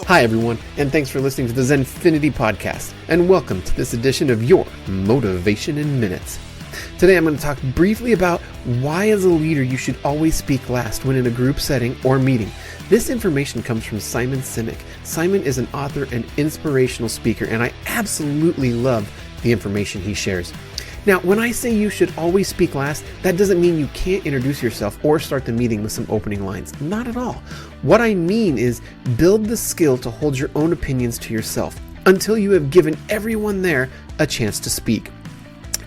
Hi everyone, and thanks for listening to the Zenfinity podcast, and welcome to this edition of your Motivation in Minutes. Today I'm going to talk briefly about why as a leader you should always speak last when in a group setting or meeting. This information comes from Simon Sinek. Simon is an author and inspirational speaker, and I absolutely love the information he shares. Now, when I say you should always speak last, that doesn't mean you can't introduce yourself or start the meeting with some opening lines. Not at all. What I mean is build the skill to hold your own opinions to yourself until you have given everyone there a chance to speak.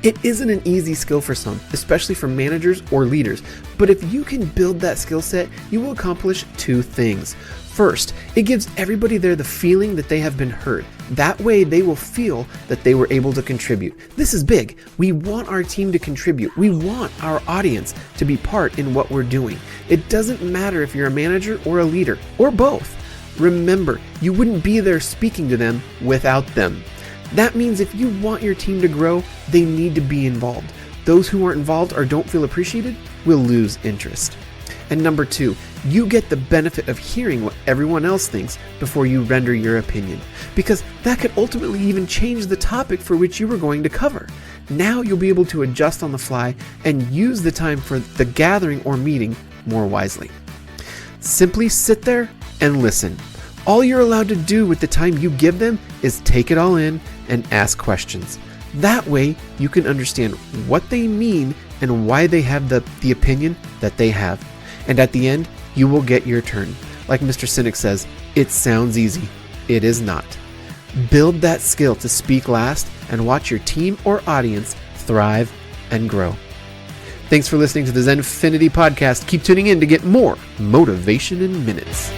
It isn't an easy skill for some, especially for managers or leaders, but if you can build that skill set, you will accomplish two things. First, it gives everybody there the feeling that they have been heard. That way they will feel that they were able to contribute. This is big. We want our team to contribute. We want our audience to be part in what we're doing. It doesn't matter if you're a manager or a leader, or both. Remember, you wouldn't be there speaking to them without them. That means if you want your team to grow, they need to be involved. Those who aren't involved or don't feel appreciated will lose interest. And number two, you get the benefit of hearing what everyone else thinks before you render your opinion, because that could ultimately even change the topic for which you were going to cover. Now you'll be able to adjust on the fly and use the time for the gathering or meeting more wisely. Simply sit there and listen. All you're allowed to do with the time you give them is take it all in and ask questions. That way you can understand what they mean and why they have the opinion that they have. And at the end, you will get your turn. Like Mr. Sinek says, it sounds easy. It is not. Build that skill to speak last and watch your team or audience thrive and grow. Thanks for listening to the Zenfinity podcast. Keep tuning in to get more motivation in minutes.